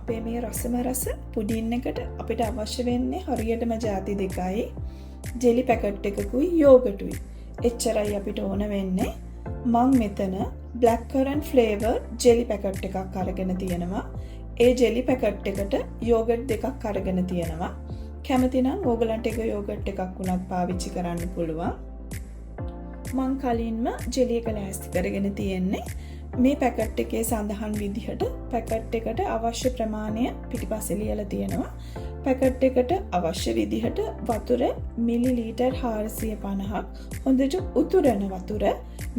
අපේ මේ රසම රස පුඩින් එකට අපිට අවශ්‍ය වෙන්නේ හරියටම ಜಾති දෙකයි. ජෙලි පැකට් එකකුයි යෝගටුයි. එච්චරයි අපිට ඕන වෙන්නේ. මං මෙතන black currant flavor jelly packet එකක් අරගෙන තියෙනවා. ඒ ජෙලි පැකට් එකට යෝගට් දෙකක් අරගෙන තියෙනවා. කැමති නම් ඕගලන්ට එක යෝගට් එකක් වුණත් පාවිච්චි කරන්න පුළුවන්. මං කලින්ම ජෙලි එක ලෑස්ති කරගෙන තියෙන්නේ. මේ පැකට් එකේ සඳහන් විදිහට පැකට් එකට අවශ්‍ය ප්‍රමාණය පිටිපස්සේ ලියලා තියෙනවා. පැකට් එකට අවශ්‍ය විදිහට වතුර මිලිලීටර් 450ක් හොඳට උතුරන වතුර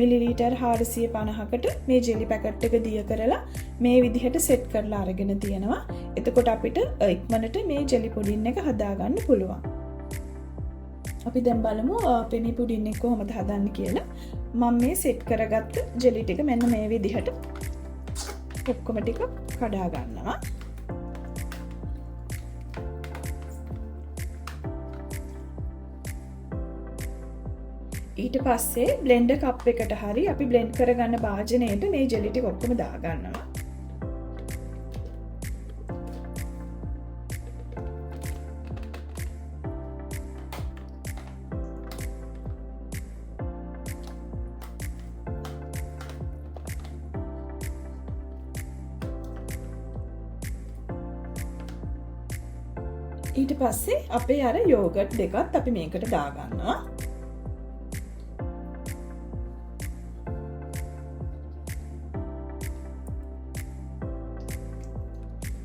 මිලිලීටර් 450කට මේ ජෙලි පැකට් එක දිය කරලා මේ විදිහට සෙට් කරලා අරගෙන තියෙනවා. එතකොට අපිට ඉක්මනට මේ ජෙලි පුඩින් එක හදාගන්න පුළුවන්. අපි දැන් බලමු අපේ මේ පුඩින් එක කොහොමද හදන්නේ කියලා. මම මේ සෙට් කරගත්ත ජෙලි ටික මෙන්න මේ විදිහට ඔක්කොම ටික කඩා ගන්නවා. ඊට පස්සේ බ්ලෙන්ඩර් කප් එකට හරි අපි බ්ලෙන්ඩ් කරගන්න භාජනයට මේ ජෙලි ටික ඔක්කොම දාගන්නවා. ඊට පස්සේ අපේ අර යෝගට් දෙකත් අපි මේකට දාගන්නවා.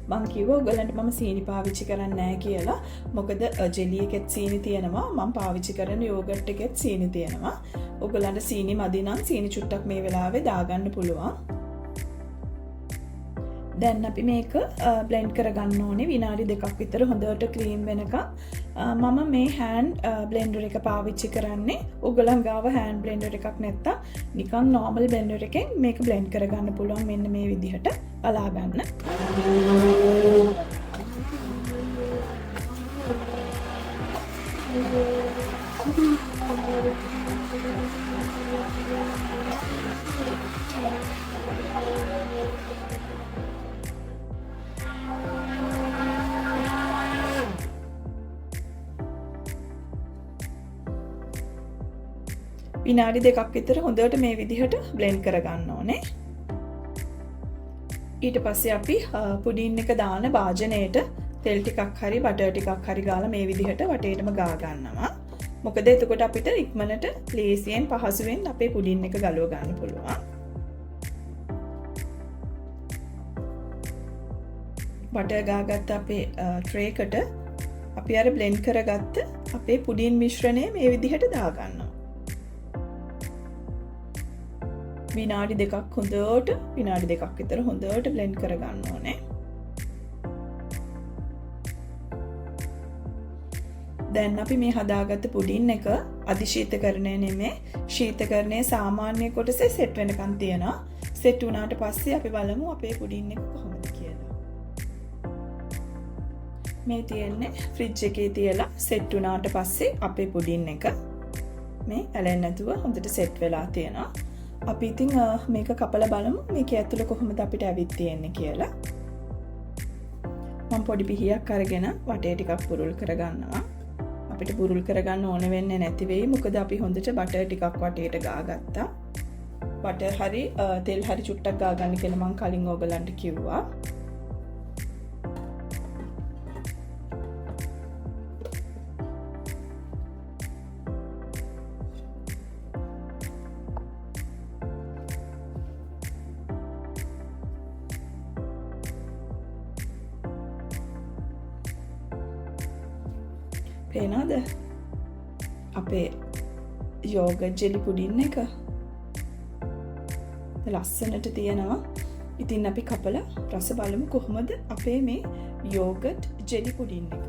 මං කිව්වා ඔයගලන්ට මම සීනි පාවිච්චි කරන්නේ නැහැ කියලා. මොකද ජෙලි එකෙත් සීනි තියෙනවා. මම පාවිච්චි කරන යෝගට් එකෙත් සීනි තියෙනවා. ඔයගලන්ට සීනි මදි නම් සීනි චුට්ටක් මේ වෙලාවේ දාගන්න පුළුවන්. දැන් අපි මේක බ්ලෙන්ඩ් කරගන්න ඕනේ විනාඩි 2ක් විතර හොඳට ක්‍රීම් වෙනකම්. මම මේ හෑන්ඩ් බ්ලෙන්ඩර් එක පාවිච්චි කරන්නේ. ඔයගලන් ගාව හෑන්ඩ් බ්ලෙන්ඩර් එකක් නැත්තම් නිකන් නෝමල් බ්ලෙන්ඩර් එකෙන් මේක බ්ලෙන්ඩ් කරගන්න පුළුවන්. මෙන්න මේ විදිහට බලා ගන්න. විනාඩි 2ක් විතර හොඳට මේ විදිහට බ්ලෙන්ඩ් කරගන්න ඕනේ. ඊට පස්සේ අපි පුඩින් එක දාන භාජනයට තෙල් ටිකක් හරි බටර් ටිකක් හරි ගාලා මේ විදිහට වටේටම ගා ගන්නවා. මොකද එතකොට අපිට ඉක්මනට ලේසියෙන් පහසුවෙන් අපේ පුඩින් එක ගලව ගන්න පුළුවන්. බටර් ගාගත්ත අපේ ට්‍රේ එකට අපි අර බ්ලෙන්ඩ් කරගත්ත අපේ පුඩින් මිශ්‍රණය මේ විදිහට දා ගන්නවා. විනාඩි 2ක් විතර හොඳට බ්ලෙන්ඩ් කරගන්න ඕනේ. දැන් අපි මේ හදාගත්ත පුඩින් එක අධිශීතකරණය නෙමෙයි ශීතකරණයේ සාමාන්‍ය කොටසේ සෙට් වෙනකන් තියනවා. සෙට් වුණාට පස්සේ අපි බලමු අපේ පුඩින් එක කොහොමද කියලා. මේ තියෙන්නේ ෆ්‍රිජ් එකේ තියලා සෙට් වුණාට පස්සේ අපේ පුඩින් එක මේ ඇලෙන්නේ නැතුව හොඳට සෙට් වෙලා තියෙනවා. අපි ඉතින් මේක කපලා බලමු මේක ඇතුළේ කොහොමද අපිට ඇවිත් තියෙන්නේ කියලා. මම පොඩි පිහියක් අරගෙන වටේ ටිකක් පුරුල් කරගන්නවා. අපිට පුරුල් කරගන්න ඕන වෙන්නේ නැති වෙයි. මොකද අපි හොඳට බටර් ටිකක් වටේට ගාගත්තා. බටර් හරි තෙල් හරි චුට්ටක් ගාගන්න කියලා මම කලින් ඕගලන්ට කිව්වා. පේනවද අපේ යෝගට් ජෙලි පුඩින් එක ලස්සනට තියෙනවා. ඉතින් අපි කපලා රස බලමු කොහොමද අපේ මේ යෝගට් ජෙලි පුඩින් එක.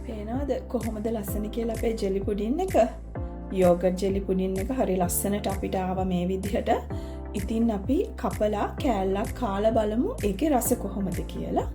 පේනවද කොහොමද ලස්සන කියලා අපේ ජෙලි පුඩින් එක. යෝගට් ජෙලි පුඩින් එක හරි ලස්සනට අපිට ආවා මේ විදිහට. ඉතින් අපි කපලා කෑල්ලක් කාලා බලමු ඒකේ රස කොහොමද කියලා.